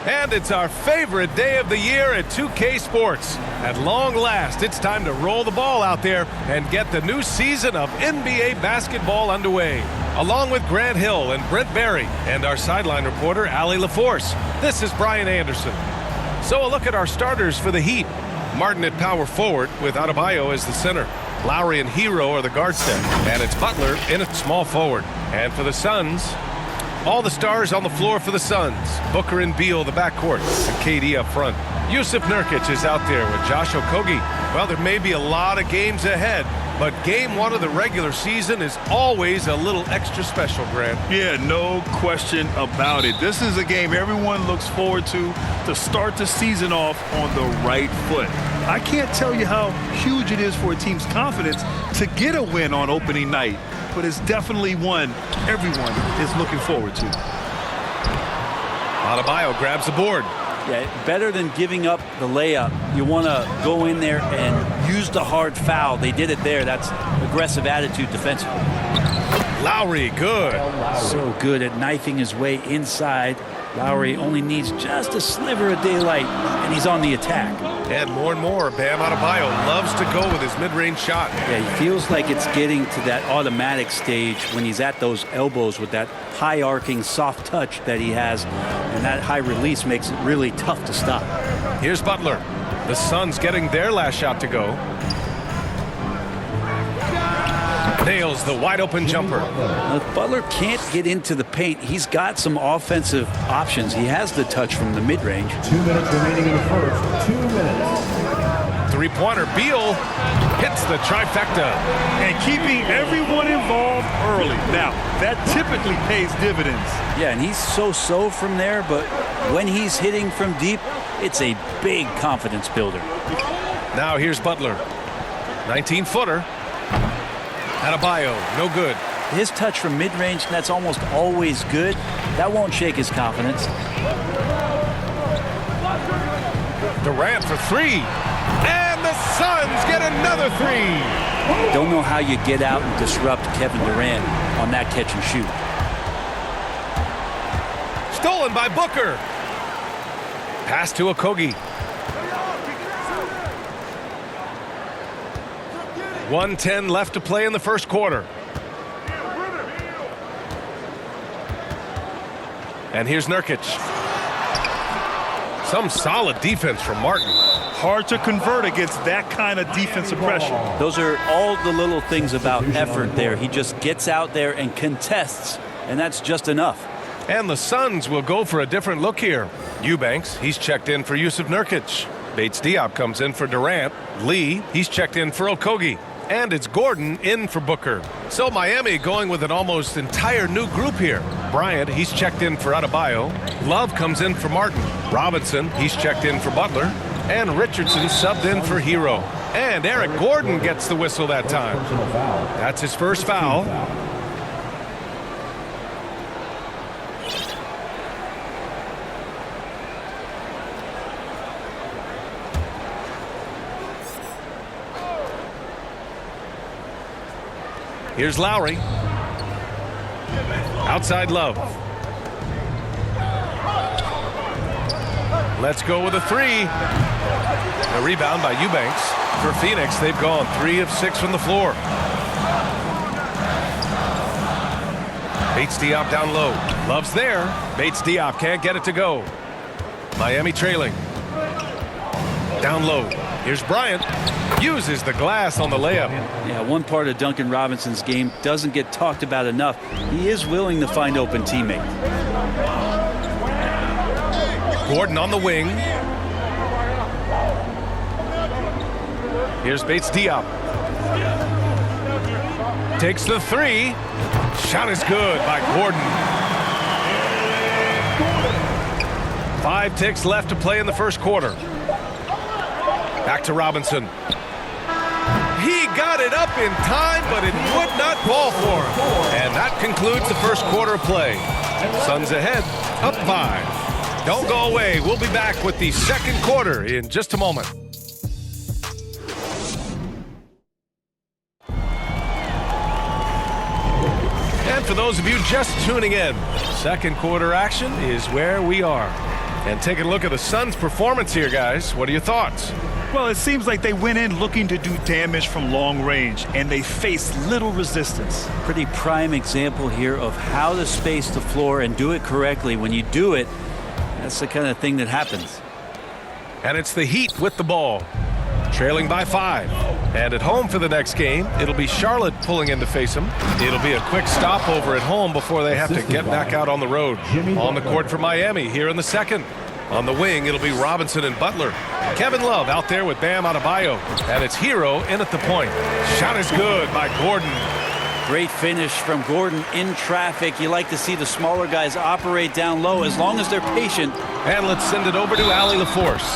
And it's our favorite day of the year at 2K Sports. At long last, it's time to roll the ball out there and get the new season of NBA basketball underway. Along with Grant Hill and Brent Barry and our sideline reporter, Allie LaForce, this is Brian Anderson. So a look at our starters for the Heat. Martin at power forward with Adebayo as the center. Lowry and Hero are the guard set. And it's Butler in at small forward. And for the Suns, all the stars on the floor for the Suns. Booker and Beal, the backcourt, and KD up front. Jusuf Nurkic is out there with Josh Okogie. Well, there may be a lot of games ahead, but game one of the regular season is always a little extra special, Grant. Yeah, no question about it. This is a game everyone looks forward to start the season off on the right foot. I can't tell you how huge it is for a team's confidence to get a win on opening night, but it's definitely one everyone is looking forward to. Adebayo grabs the board. Yeah, better than giving up the layup. You want to go in there and use the hard foul. They did it there. That's aggressive attitude defensively. Lowry, good. So good at knifing his way inside. Lowry only needs just a sliver of daylight, and he's on the attack. And more, Bam Adebayo loves to go with his mid-range shot. Yeah, he feels like it's getting to that automatic stage when he's at those elbows with that high-arcing soft touch that he has, and that high release makes it really tough to stop. Here's Butler. The Suns getting their last shot to go. Nails the wide-open jumper. Now, if Butler can't get into the paint, he's got some offensive options. He has the touch from the mid-range. 2 minutes remaining in the first. 2 minutes. Three-pointer. Beal hits the trifecta. And keeping everyone involved early. Now, that typically pays dividends. Yeah, and he's so-so from there, but when he's hitting from deep, it's a big confidence builder. Now here's Butler. 19-footer. Adebayo, no good. His touch from mid-range, that's almost always good. That won't shake his confidence. Durant for three. And the Suns get another three. Don't know how you get out and disrupt Kevin Durant on that catch and shoot. Stolen by Booker. Pass to Okogie. 1:10 left to play in the first quarter. And here's Nurkic. Some solid defense from Martin. Hard to convert against that kind of defensive pressure. Those are all the little things about effort there. He just gets out there and contests, and that's just enough. And the Suns will go for a different look here. Eubanks, he's checked in for Jusuf Nurkic. Bates Diop comes in for Durant. Lee, he's checked in for Okogie. And it's Gordon in for Booker. So Miami going with an almost entire new group here. Bryant, he's checked in for Adebayo. Love comes in for Martin. Robinson, he's checked in for Butler. And Richardson subbed in for Hero. And Eric Gordon gets the whistle that time. That's his first foul. Here's Lowry. Outside Love. Let's go with a three. A rebound by Eubanks. For Phoenix, they've gone 3 of 6 from the floor. Bates Diop down low. Love's there. Bates Diop can't get it to go. Miami trailing. Down low. Here's Bryant. Uses the glass on the layup. Yeah, one part of Duncan Robinson's game doesn't get talked about enough. He is willing to find open teammates. Gordon on the wing. Here's Bates Diop. Takes the three. Shot is good by Gordon. 5 ticks left to play in the first quarter. Back to Robinson. He got it up in time, but it would not fall for him. And that concludes the first quarter of play. Suns ahead, up 5. Don't go away. We'll be back with the second quarter in just a moment. And for those of you just tuning in, second quarter action is where we are. And taking a look at the Suns' performance here, guys. What are your thoughts? Well, it seems like they went in looking to do damage from long range, and they faced little resistance. Pretty prime example here of how to space the floor and do it correctly. When you do it, that's the kind of thing that happens. And it's the Heat with the ball, trailing by 5. And at home for the next game, it'll be Charlotte pulling in to face them. It'll be a quick stopover at home before they have to get back out on the road. On the court for Miami here in the second. On the wing, it'll be Robinson and Butler. Kevin Love out there with Bam Adebayo. And it's Hero in at the point. Shot is good by Gordon. Great finish from Gordon in traffic. You like to see the smaller guys operate down low as long as they're patient. And let's send it over to Allie LaForce.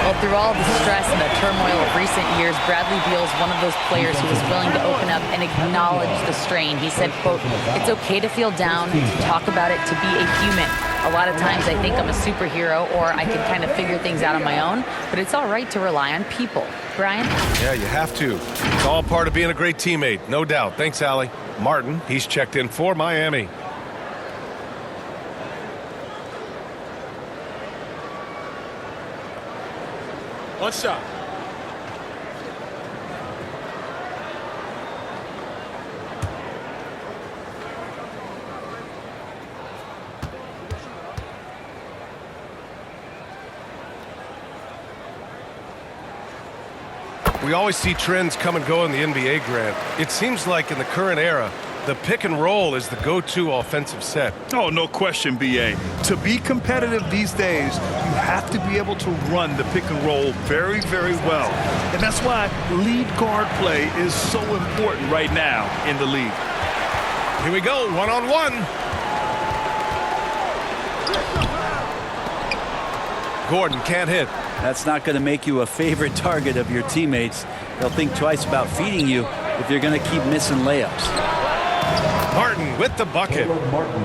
Well, through all the stress and the turmoil of recent years, Bradley Beal's one of those players who was willing to open up and acknowledge the strain. He said, quote, "It's okay to feel down, to talk about it, to be a human. A lot of times I think I'm a superhero or I can kind of figure things out on my own, but it's all right to rely on people." Brian? Yeah, you have to. It's all part of being a great teammate, no doubt. Thanks, Allie. Martin, he's checked in for Miami. One shot. We always see trends come and go in the NBA, Grant. It seems like in the current era, the pick and roll is the go-to offensive set. Oh, no question, B.A. To be competitive these days, you have to be able to run the pick and roll very, very well. And that's why lead guard play is so important right now in the league. Here we go, one-on-one. Gordon can't hit. That's not going to make you a favorite target of your teammates. They'll think twice about feeding you if you're going to keep missing layups. Martin with the bucket.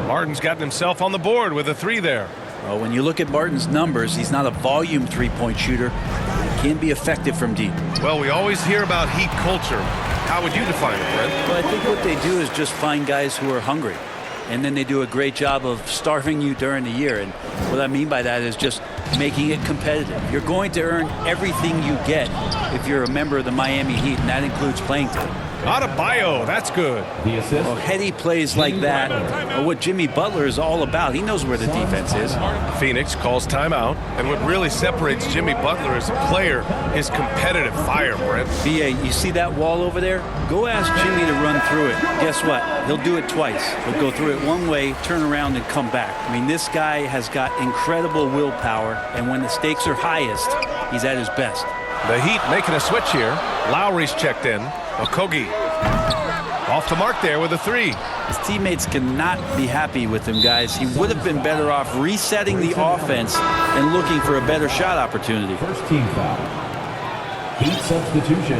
Martin's gotten himself on the board with a 3 there. Well, when you look at Martin's numbers, he's not a volume three-point shooter. He can be effective from deep. Well, we always hear about Heat culture. How would you define it, Brent? Well, I think what they do is just find guys who are hungry. And then they do a great job of starving you during the year. And what I mean by that is just making it competitive. You're going to earn everything you get if you're a member of the Miami Heat, and that includes playing time. Adebayo, that's good. The assist. Well, heady plays like that are what Jimmy Butler is all about. He knows where the defense is. Phoenix calls timeout, and what really separates Jimmy Butler as a player is competitive fire, Brent. B.A., you see that wall over there? Go ask Jimmy to run through it. Guess what? He'll do it twice. He'll go through it one way, turn around, and come back. I mean, this guy has got incredible willpower, and when the stakes are highest, he's at his best. The Heat making a switch here. Lowry's checked in. Okogie off the mark there with a 3. His teammates cannot be happy with him, guys. He would have been better off resetting the offense and looking for a better shot opportunity. First team foul. Heat substitution.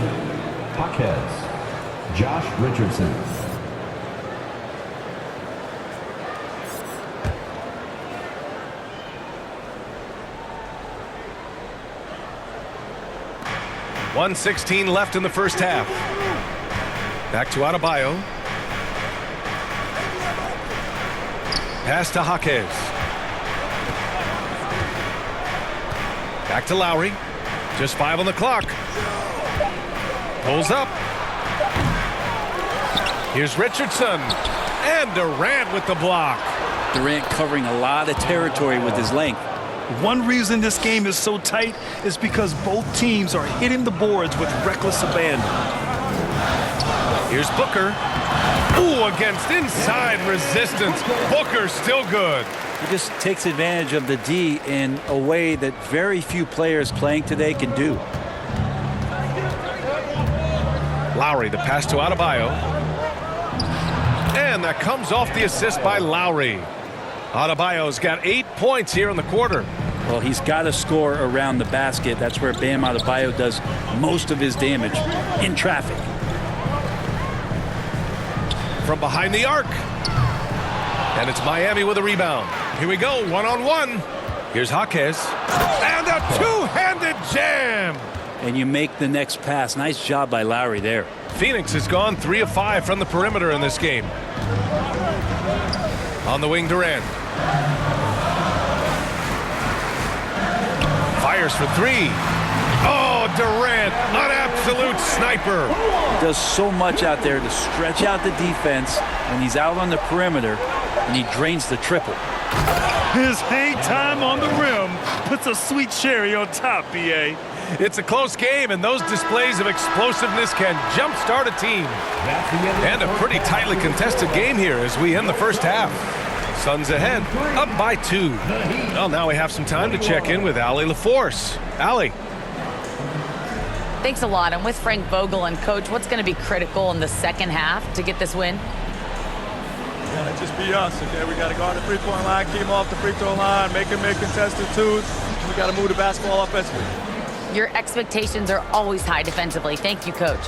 Jaquez. Josh Richardson. .116 left in the first half. Back to Adebayo. Pass to Jaquez. Back to Lowry. Just 5 on the clock. Pulls up. Here's Richardson. And Durant with the block. Durant covering a lot of territory with his length. One reason this game is so tight is because both teams are hitting the boards with reckless abandon. Here's Booker. Ooh, against inside resistance. Booker still good. He just takes advantage of the D in a way that very few players playing today can do. Lowry, the pass to Adebayo. And that comes off the assist by Lowry. Adebayo's got 8 points here in the quarter. Well, he's got to score around the basket. That's where Bam Adebayo does most of his damage, in traffic. From behind the arc. And it's Miami with a rebound. Here we go, one-on-one. Here's Jaquez. And a two-handed jam. And you make the next pass. Nice job by Lowry there. Phoenix has gone 3 of 5 from the perimeter in this game. On the wing, Durant. Fires for three. Oh, Durant, an absolute sniper. He does so much out there to stretch out the defense when he's out on the perimeter, and he drains the triple. His hang time on the rim puts a sweet cherry on top, B.A. It's a close game, and those displays of explosiveness can jumpstart a team. And a pretty tightly contested game here as we end the first half. Suns ahead, up by 2. Well, now we have some time to check in with Allie LaForce. Allie. Thanks a lot. I'm with Frank Vogel. And, Coach, what's going to be critical in the second half to get this win? Gotta just be us, okay? We gotta guard the three-point line, keep them off the free throw line, make them make contested twos. We gotta move the basketball offensively. Your expectations are always high defensively. Thank you, Coach.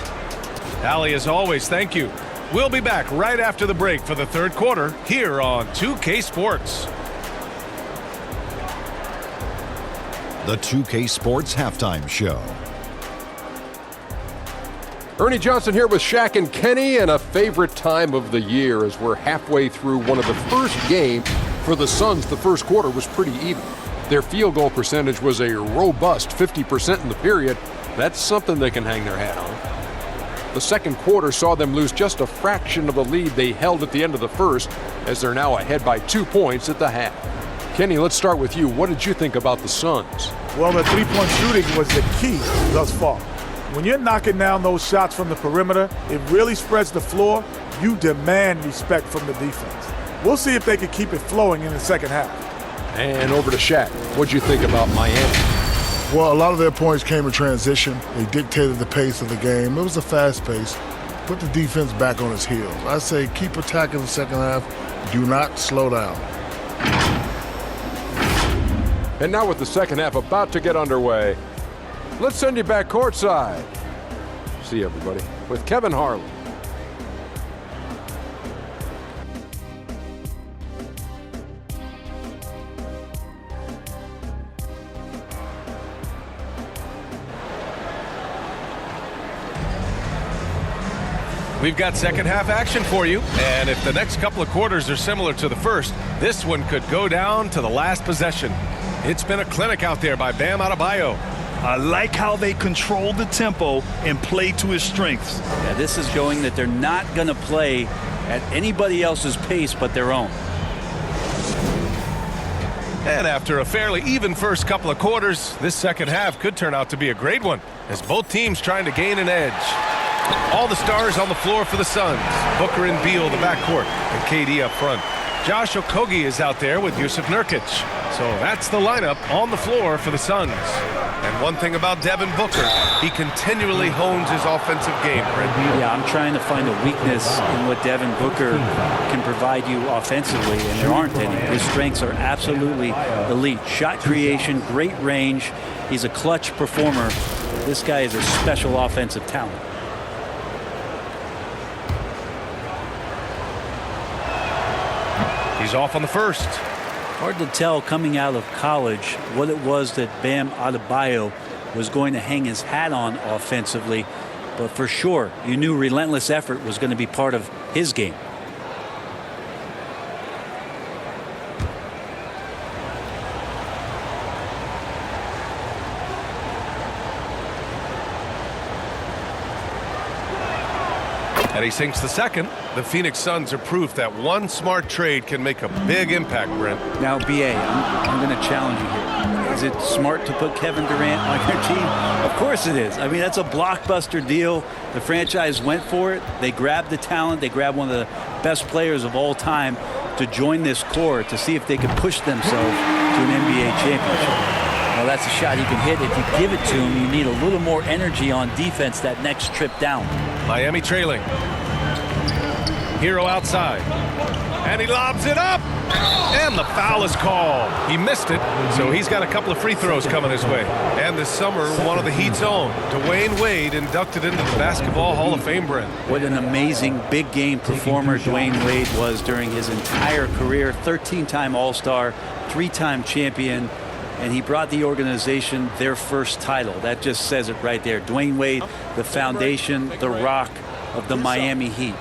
Allie, as always, thank you. We'll be back right after the break for the third quarter here on 2K Sports. The 2K Sports Halftime Show. Ernie Johnson here with Shaq and Kenny, and a favorite time of the year as we're halfway through one of the first games for the Suns. The first quarter was pretty even. Their field goal percentage was a robust 50% in the period. That's something they can hang their hat on. The second quarter saw them lose just a fraction of the lead they held at the end of the first, as they're now ahead by 2 points at the half. Kenny, let's start with you. What did you think about the Suns? Well, the three-point shooting was the key thus far. When you're knocking down those shots from the perimeter, it really spreads the floor. You demand respect from the defense. We'll see if they can keep it flowing in the second half. And over to Shaq. What'd you think about Miami? Well, a lot of their points came in transition. They dictated the pace of the game. It was a fast pace. Put the defense back on its heels. I say keep attacking the second half. Do not slow down. And now with the second half about to get underway, let's send you back courtside. See everybody with Kevin Harlan. We've got second half action for you, and if the next couple of quarters are similar to the first, this one could go down to the last possession. It's been a clinic out there by Bam Adebayo. I like how they control the tempo and play to his strengths. Yeah, this is showing that they're not going to play at anybody else's pace but their own. And after a fairly even first couple of quarters, this second half could turn out to be a great one, as both teams trying to gain an edge. All the stars on the floor for the Suns. Booker and Beal, the backcourt, and KD up front. Josh Okogie is out there with Yusuf Nurkic. So that's the lineup on the floor for the Suns. And one thing about Devin Booker, he continually hones his offensive game, Brent. Yeah, I'm trying to find a weakness in what Devin Booker can provide you offensively, and there aren't any. His strengths are absolutely elite. Shot creation, great range. He's a clutch performer. This guy is a special offensive talent. He's off on the first. Hard to tell coming out of college what it was that Bam Adebayo was going to hang his hat on offensively, but for sure you knew relentless effort was going to be part of his game. And he sinks the second. The Phoenix Suns are proof that one smart trade can make a big impact, Brent. Now, B.A., I'm going to challenge you here. Is it smart to put Kevin Durant on your team? Of course it is. I mean, that's a blockbuster deal. The franchise went for it. They grabbed the talent. They grabbed one of the best players of all time to join this core to see if they could push themselves to an NBA championship. Well, that's a shot he can hit. If you give it to him, you need a little more energy on defense that next trip down. Miami trailing. Hero outside. And he lobs it up. And the foul is called. He missed it, so he's got a couple of free throws coming his way. And this summer, one of the Heat's own, Dwayne Wade, inducted into the Basketball Hall of Fame, Brent. What an amazing big game performer Dwayne Wade was during his entire career. 13-time All-Star, 3-time champion. And he brought the organization their first title. That just says it right there. Dwayne Wade, the foundation, the rock of the Miami Heat.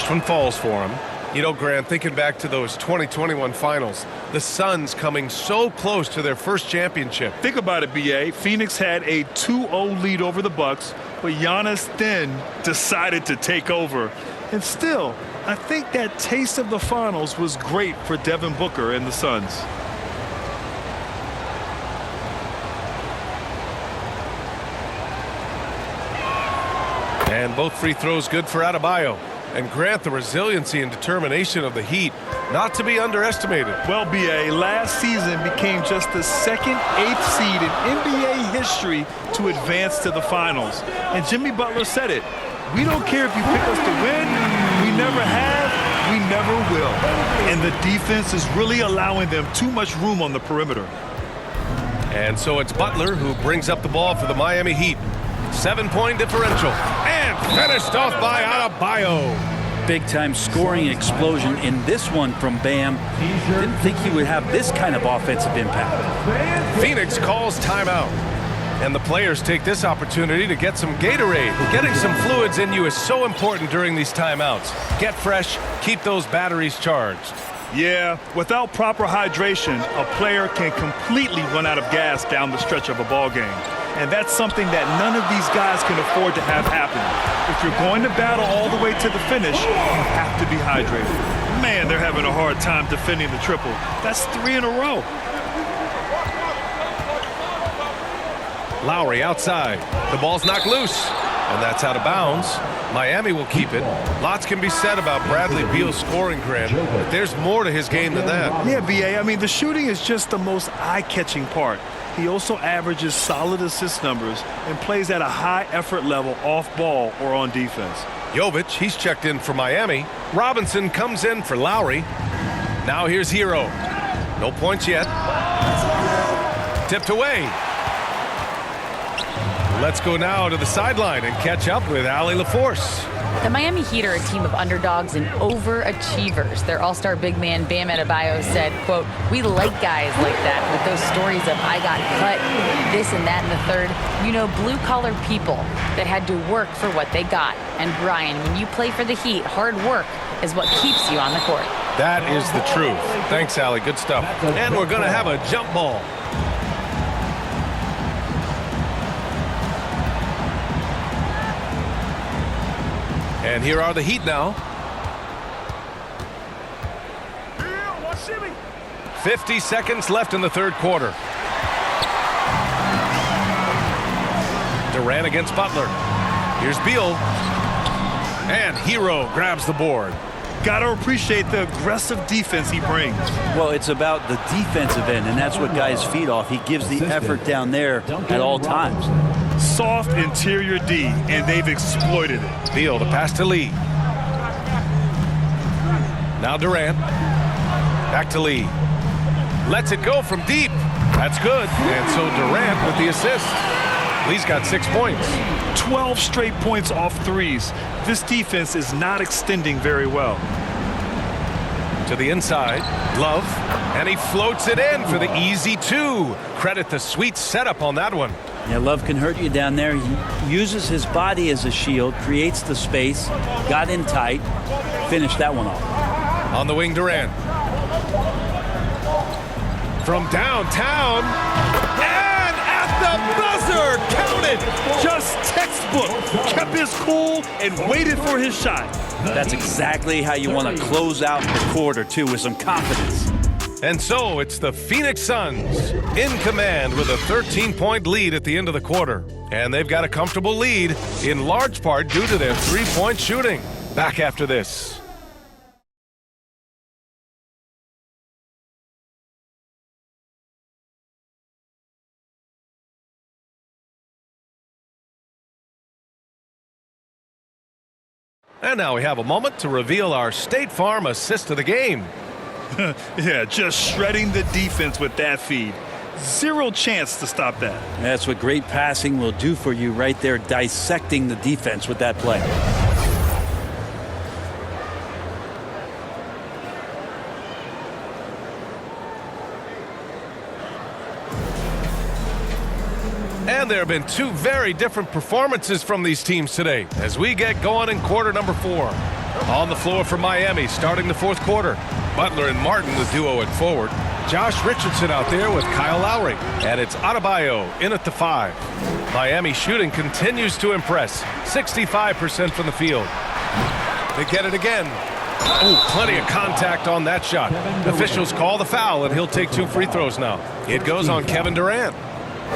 First one falls for him. You know, Grant, thinking back to those 2021 finals, the Suns coming so close to their first championship. Think about it, B.A. Phoenix had a 2-0 lead over the Bucks, but Giannis then decided to take over. And still, I think that taste of the finals was great for Devin Booker and the Suns. And both free throws good for Adebayo. And Grant, the resiliency and determination of the Heat, not to be underestimated. Well, B.A., last season became just the second 8th seed in NBA history to advance to the finals. And Jimmy Butler said it. We don't care if you pick us to win. We never have. We never will. And the defense is really allowing them too much room on the perimeter. And so it's Butler who brings up the ball for the Miami Heat. 7-point differential. And finished off by Adebayo. Big-time scoring explosion in this one from Bam. Didn't think he would have this kind of offensive impact. Phoenix calls timeout. And the players take this opportunity to get some Gatorade. Getting some fluids in you is so important during these timeouts. Get fresh, keep those batteries charged. Yeah, without proper hydration, a player can completely run out of gas down the stretch of a ball game. And that's something that none of these guys can afford to have happen. If you're going to battle all the way to the finish, you have to be hydrated. Man, they're having a hard time defending the triple. That's 3 in a row. Lowry outside. The ball's knocked loose. And that's out of bounds. Miami will keep it. Lots can be said about Bradley Beal's scoring, Grant, but there's more to his game than that. Yeah, B.A., I mean, the shooting is just the most eye-catching part. He also averages solid assist numbers and plays at a high effort level off ball or on defense. Jovic, he's checked in for Miami. Robinson comes in for Lowry. Now here's Hero. No points yet. Tipped away. Let's go now to the sideline and catch up with Allie LaForce. The Miami Heat are a team of underdogs and overachievers. Their all-star big man, Bam Adebayo, said, quote, "We like guys like that with those stories of I got cut, this and that and the third. You know, blue-collar people that had to work for what they got. And Brian, when you play for the Heat, hard work is what keeps you on the court." That is the truth. Thanks, Allie. Good stuff. And we're going to have a jump ball. And here are the Heat now. 50 seconds left in the third quarter. Durant against Butler. Here's Beal. And Hero grabs the board. Got to appreciate the aggressive defense he brings. Well, it's about the defensive end, and that's what guys feed off. He gives the effort down there at all times. Soft interior D, and they've exploited it. Beal, the pass to Lee. Now Durant. Back to Lee. Lets it go from deep. That's good. And so Durant with the assist. Lee's got 6 points. 12 straight points off threes. This defense is not extending very well. To the inside, Love, and he floats it in for the easy 2. Credit the sweet setup on that one. Yeah, Love can hurt you down there. He uses his body as a shield, creates the space, got in tight, finished that one off. On the wing, Durant. From downtown, and at the buzzer, counted. Just textbook. Kept his cool and waited for his shot. That's exactly how you want to close out the quarter, too, with some confidence. And so it's the Phoenix Suns in command with a 13-point lead at the end of the quarter. And they've got a comfortable lead, in large part due to their three-point shooting. Back after this. And now we have a moment to reveal our State Farm assist of the game. Yeah, just shredding the defense with that feed. Zero chance to stop that. That's what great passing will do for you right there, dissecting the defense with that play. And there have been two very different performances from these teams today as we get going in quarter number 4. On the floor for Miami, starting the fourth quarter. Butler and Martin, the duo at forward. Josh Richardson out there with Kyle Lowry. And it's Adebayo in at the 5. Miami shooting continues to impress. 65% from the field. They get it again. Oh, plenty of contact on that shot. Officials call the foul, and he'll take 2 free throws now. It goes on Kevin Durant.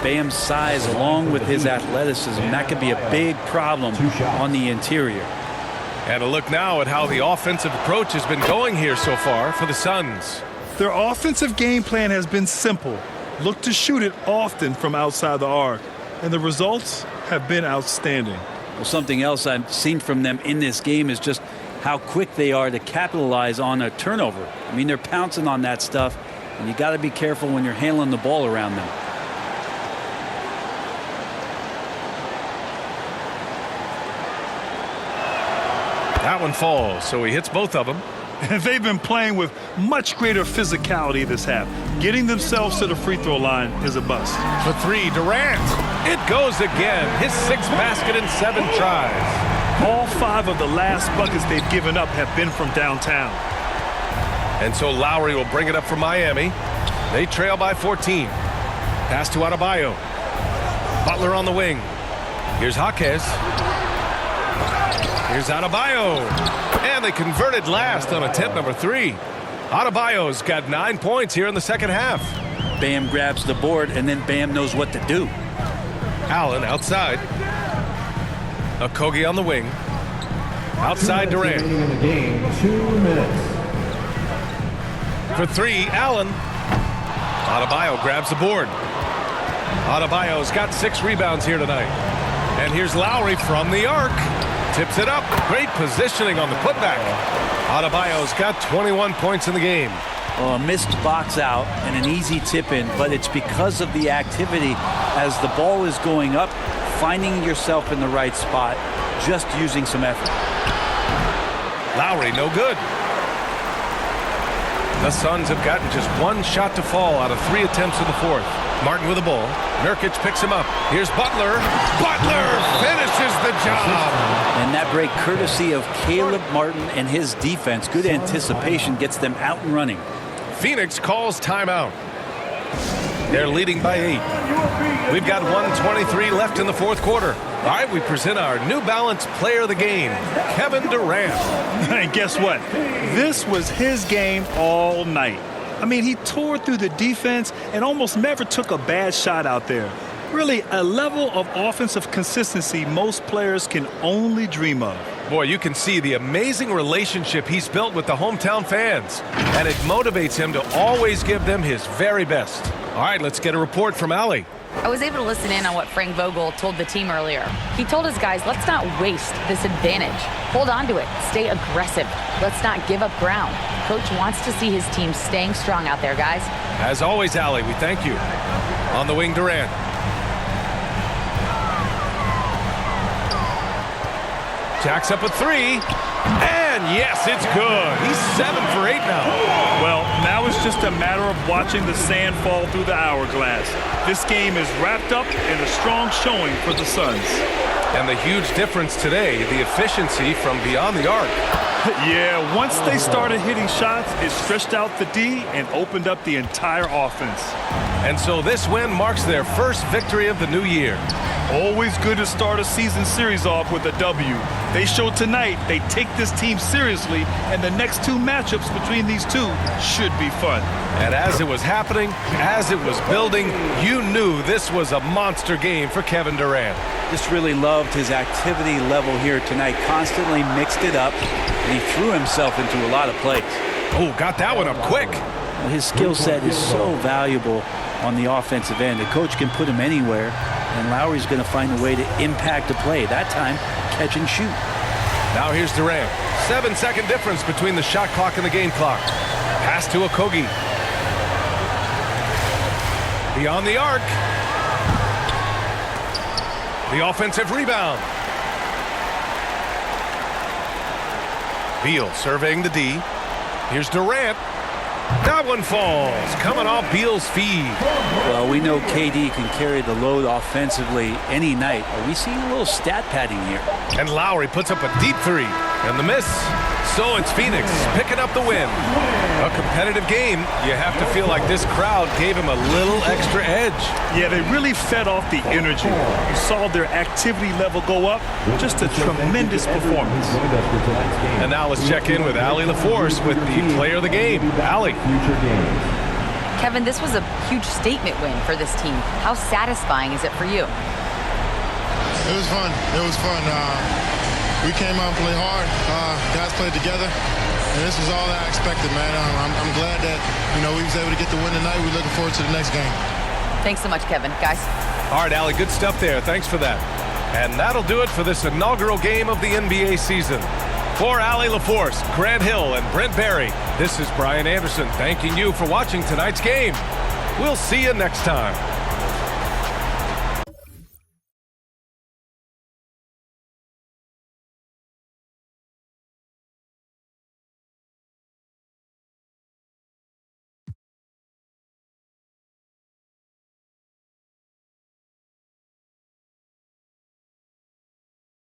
Bam's size along with his athleticism, that could be a big problem on the interior. And a look now at how the offensive approach has been going here so far for the Suns. Their offensive game plan has been simple. Look to shoot it often from outside the arc. And the results have been outstanding. Well, something else I've seen from them in this game is just how quick they are to capitalize on a turnover. I mean, they're pouncing on that stuff, and you got to be careful when you're handling the ball around them. That one falls, so he hits both of them. They've been playing with much greater physicality this half. Getting themselves to the free throw line is a bust. For 3, Durant. It goes again. His 6th basket in 7 tries. All 5 of the last buckets they've given up have been from downtown. And so Lowry will bring it up for Miami. They trail by 14. Pass to Adebayo. Butler on the wing. Here's Jaquez. Here's Adebayo. And they converted last on attempt number 3. Adebayo's got 9 points here in the second half. Bam grabs the board, and then Bam knows what to do. Allen outside. Okogie on the wing. Outside Durant. In the game, 2 minutes. For 3, Allen. Adebayo grabs the board. Adebayo's got 6 rebounds here tonight. And here's Lowry from the arc. Tips it up. Great positioning on the putback. Adebayo's got 21 points in the game. Well, a missed box out and an easy tip in, but it's because of the activity as the ball is going up, finding yourself in the right spot, just using some effort. Lowry, no good. The Suns have gotten just 1 shot to fall out of 3 attempts in the fourth. Martin with the ball. Nurkic picks him up. Here's Butler. Butler finishes the job. And that break courtesy of Caleb Martin and his defense. Good anticipation gets them out and running. Phoenix calls timeout. They're leading by 8. We've got 1:23 left in the fourth quarter. All right, we present our New Balance player of the game, Kevin Durant. And guess what? This was his game all night. I mean, he tore through the defense and almost never took a bad shot out there. Really, a level of offensive consistency most players can only dream of. Boy, you can see the amazing relationship he's built with the hometown fans, and it motivates him to always give them his very best. All right, let's get a report from Allie. I was able to listen in on what Frank Vogel told the team earlier. He told his guys, let's not waste this advantage. Hold on to it. Stay aggressive. Let's not give up ground. Coach wants to see his team staying strong out there, guys. As always, Allie, we thank you. On the wing, Durant. Jacks up a 3. And yes, it's good. He's 7 for 8 now. Well, now it's just a matter of watching the sand fall through the hourglass. This game is wrapped up in a strong showing for the Suns. And the huge difference today, the efficiency from beyond the arc. Yeah, once they started hitting shots, it stretched out the D and opened up the entire offense. And so this win marks their first victory of the new year. Always good to start a season series off with a W. They showed tonight they take this team seriously, and the next 2 matchups between these two should be fun. And as it was happening, as it was building, you knew this was a monster game for Kevin Durant. Just really loved his activity level here tonight. Constantly mixed it up, and he threw himself into a lot of plays. Oh, got that one up quick. Well, his skill set is so valuable on the offensive end. The coach can put him anywhere, and Lowry's going to find a way to impact a play. That time, catch and shoot. Now here's Durant. 7-second difference between the shot clock and the game clock. Pass to Okogie. Beyond the arc. The offensive rebound. Beal surveying the D. Here's Durant. That one falls, coming off Beal's feed. Well, we know KD can carry the load offensively any night. Are we seeing a little stat padding here? And Lowry puts up a deep 3. And the miss. So it's Phoenix picking up the win. A competitive game. You have to feel like this crowd gave him a little extra edge. Yeah, they really fed off the energy. You saw their activity level go up. Just a tremendous performance. And now let's check in with Allie LaForce with the player of the game. Allie. Kevin, this was a huge statement win for this team. How satisfying is it for you? It was fun. It was fun. We came out and played hard. Guys played together. And this was all that I expected, man. I'm glad that, we was able to get the win tonight. We're looking forward to the next game. Thanks so much, Kevin. Guys. All right, Allie, good stuff there. Thanks for that. And that'll do it for this inaugural game of the NBA season. For Allie LaForce, Grant Hill, and Brent Barry, this is Brian Anderson thanking you for watching tonight's game. We'll see you next time.